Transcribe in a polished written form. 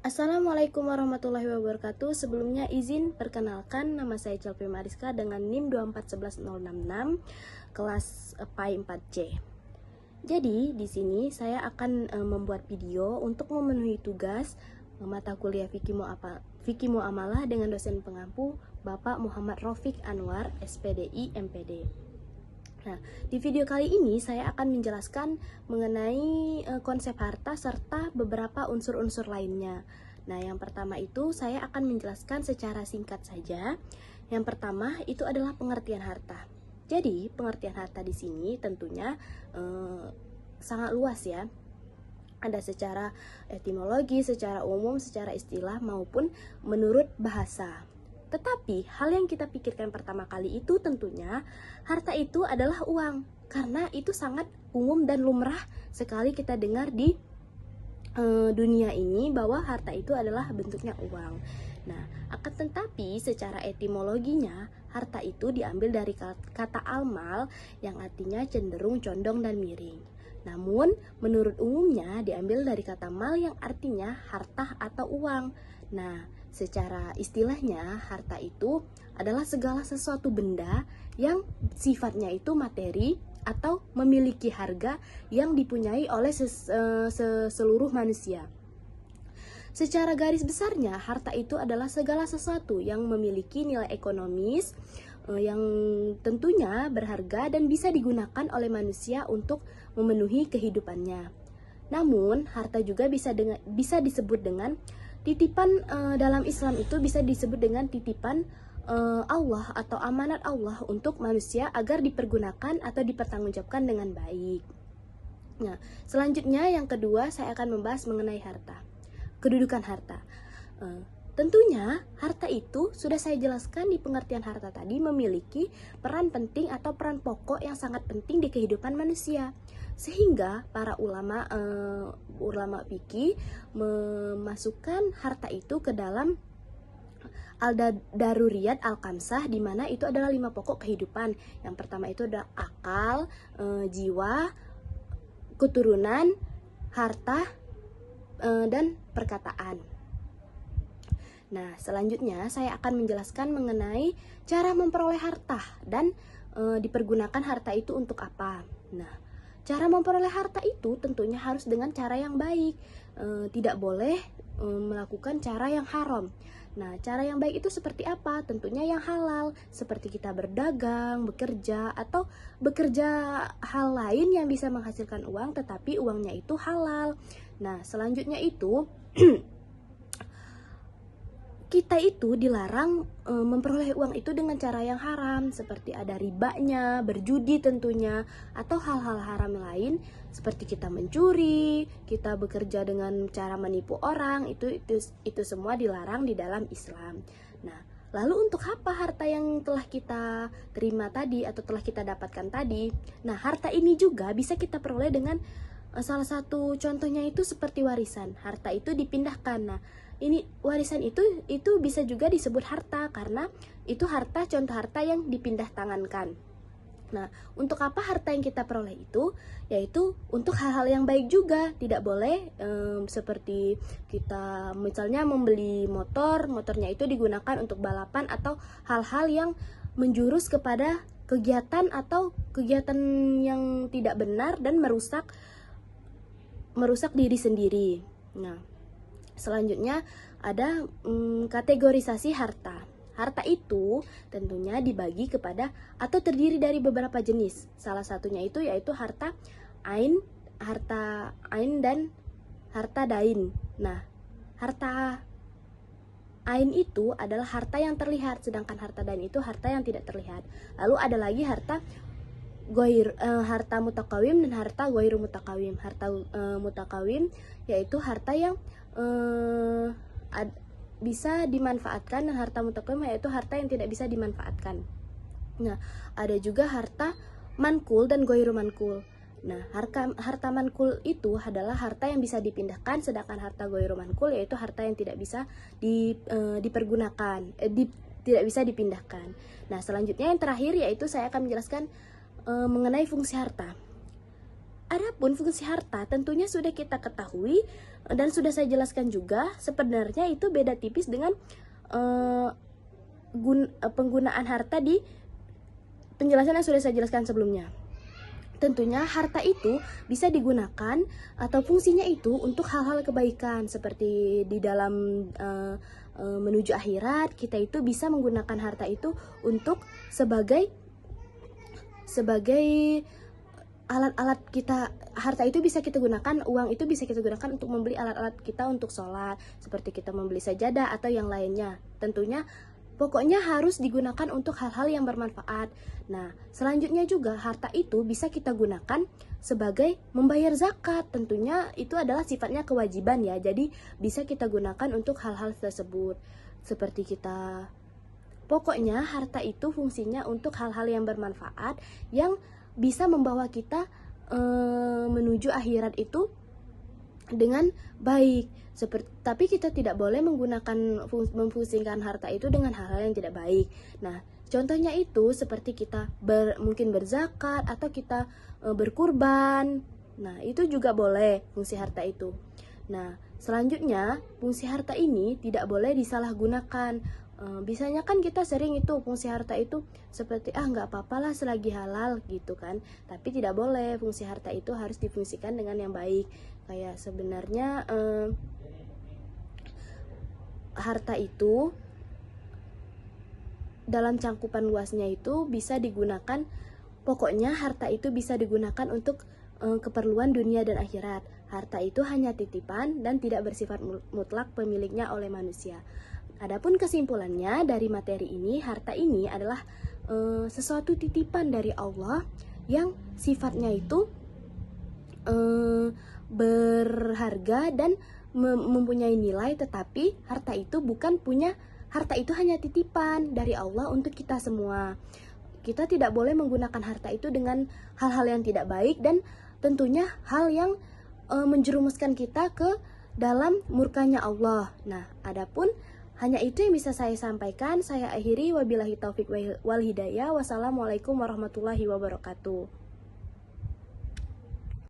Assalamualaikum warahmatullahi wabarakatuh. Sebelumnya izin perkenalkan, nama saya Celpi Mariska dengan NIM 2411066 kelas PAI 4C. Jadi di sini saya akan membuat video untuk memenuhi tugas mata kuliah Fikih Muamalah dengan dosen pengampu Bapak Muhammad Rafiq Anwar, SPDI MPD. Nah, di video kali ini saya akan menjelaskan mengenai konsep harta serta beberapa unsur-unsur lainnya. Nah, yang pertama itu saya akan menjelaskan secara singkat saja. Yang pertama itu adalah pengertian harta. Jadi, pengertian harta di sini tentunya sangat luas ya. Ada secara etimologi, secara umum, secara istilah maupun menurut bahasa. Tetapi hal yang kita pikirkan pertama kali itu tentunya harta itu adalah uang, karena itu sangat umum dan lumrah sekali kita dengar di dunia ini bahwa harta itu adalah bentuknya uang. Nah, akan tetapi secara etimologinya harta itu diambil dari kata al-mal yang artinya cenderung, condong, dan miring. Namun menurut umumnya diambil dari kata mal yang artinya harta atau uang. Nah, secara istilahnya harta itu adalah segala sesuatu benda yang sifatnya itu materi atau memiliki harga yang dipunyai oleh seluruh manusia. Secara garis besarnya, harta itu adalah segala sesuatu yang memiliki nilai ekonomis yang tentunya berharga dan bisa digunakan oleh manusia untuk memenuhi kehidupannya. Namun, harta juga bisa disebut dengan titipan. Dalam Islam itu bisa disebut dengan titipan Allah atau amanat Allah untuk manusia agar dipergunakan atau dipertanggungjawabkan dengan baik. Nah, selanjutnya yang kedua saya akan membahas mengenai harta. Kedudukan harta. Tentunya harta itu sudah saya jelaskan di pengertian harta tadi memiliki peran penting atau peran pokok yang sangat penting di kehidupan manusia. Sehingga para ulama fikih memasukkan harta itu ke dalam Al-Daruriyat Al-Kamsah, di mana itu adalah 5 pokok kehidupan. Yang pertama itu adalah akal, jiwa, keturunan, harta, dan perkataan. Nah, selanjutnya saya akan menjelaskan mengenai cara memperoleh harta dan dipergunakan harta itu untuk apa. Nah, cara memperoleh harta itu tentunya harus dengan cara yang baik, tidak boleh melakukan cara yang haram. Nah, cara yang baik itu seperti apa? Tentunya yang halal, seperti kita berdagang, bekerja, atau bekerja hal lain yang bisa menghasilkan uang, tetapi uangnya itu halal. Nah, selanjutnya itu kita itu dilarang memperoleh uang itu dengan cara yang haram, seperti ada ribanya, berjudi tentunya, atau hal-hal haram lain seperti kita mencuri, kita bekerja dengan cara menipu orang, itu semua dilarang di dalam Islam. Nah, lalu untuk apa harta yang telah kita terima tadi atau telah kita dapatkan tadi? Nah, harta ini juga bisa kita peroleh dengan salah satu contohnya itu seperti warisan. Harta itu dipindahkan. Nah, ini warisan itu bisa juga disebut harta karena itu contoh harta yang dipindah tangankan. Nah, untuk apa harta yang kita peroleh itu? Yaitu untuk hal-hal yang baik juga. Tidak boleh seperti kita misalnya membeli motornya itu digunakan untuk balapan atau hal-hal yang menjurus kepada kegiatan yang tidak benar dan merusak diri sendiri. Nah, selanjutnya ada kategorisasi harta. Harta itu tentunya dibagi kepada atau terdiri dari beberapa jenis. Salah satunya itu yaitu harta ain dan harta dain. Nah, harta ain itu adalah harta yang terlihat, sedangkan harta dain itu harta yang tidak terlihat. Lalu ada lagi harta mutakawim dan harta goiru mutakawim. Harta mutakawim yaitu harta yang bisa dimanfaatkan, dan harta mutakawim yaitu harta yang tidak bisa dimanfaatkan. Nah, ada juga harta mankul dan goiru mankul. Nah, harta mankul itu adalah harta yang bisa dipindahkan, sedangkan harta goiru mankul yaitu harta yang tidak bisa tidak bisa dipindahkan. Nah, selanjutnya yang terakhir yaitu saya akan menjelaskan mengenai fungsi harta. adapun fungsi harta tentunya sudah kita ketahui dan sudah saya jelaskan juga, sebenarnya itu beda tipis dengan penggunaan harta di penjelasan yang sudah saya jelaskan sebelumnya. Tentunya harta itu bisa digunakan atau fungsinya itu untuk hal-hal kebaikan, seperti di dalam menuju akhirat, kita itu bisa menggunakan harta itu untuk sebagai alat-alat kita. Harta itu bisa kita gunakan, uang itu bisa kita gunakan untuk membeli alat-alat kita untuk sholat, seperti kita membeli sajadah atau yang lainnya. Tentunya pokoknya harus digunakan untuk hal-hal yang bermanfaat. Nah, selanjutnya juga harta itu bisa kita gunakan sebagai membayar zakat. Tentunya itu adalah sifatnya kewajiban ya. Jadi bisa kita gunakan untuk hal-hal tersebut. Seperti pokoknya harta itu fungsinya untuk hal-hal yang bermanfaat yang bisa membawa kita menuju akhirat itu dengan baik. Tapi kita tidak boleh memfungsikan harta itu dengan hal-hal yang tidak baik. Nah, contohnya itu seperti kita mungkin berzakat atau kita berkurban. Nah, itu juga boleh fungsi harta itu. Nah, selanjutnya fungsi harta ini tidak boleh disalahgunakan. Biasanya kan kita sering itu fungsi harta itu seperti nggak apa-apa lah selagi halal gitu kan. Tapi tidak boleh, fungsi harta itu harus difungsikan dengan yang baik. Kayak sebenarnya harta itu dalam cangkupan luasnya itu bisa digunakan, pokoknya harta itu bisa digunakan untuk keperluan dunia dan akhirat. Harta itu hanya titipan dan tidak bersifat mutlak pemiliknya oleh manusia. Adapun kesimpulannya dari materi ini, harta ini adalah sesuatu titipan dari Allah yang sifatnya itu berharga dan mempunyai nilai, tetapi harta itu harta itu hanya titipan dari Allah untuk kita semua. Kita tidak boleh menggunakan harta itu dengan hal-hal yang tidak baik dan tentunya hal yang menjerumuskan kita ke dalam murkanya Allah. Nah, adapun hanya itu yang bisa saya sampaikan. Saya akhiri, wabillahi taufik wal hidayah. Wassalamualaikum warahmatullahi wabarakatuh.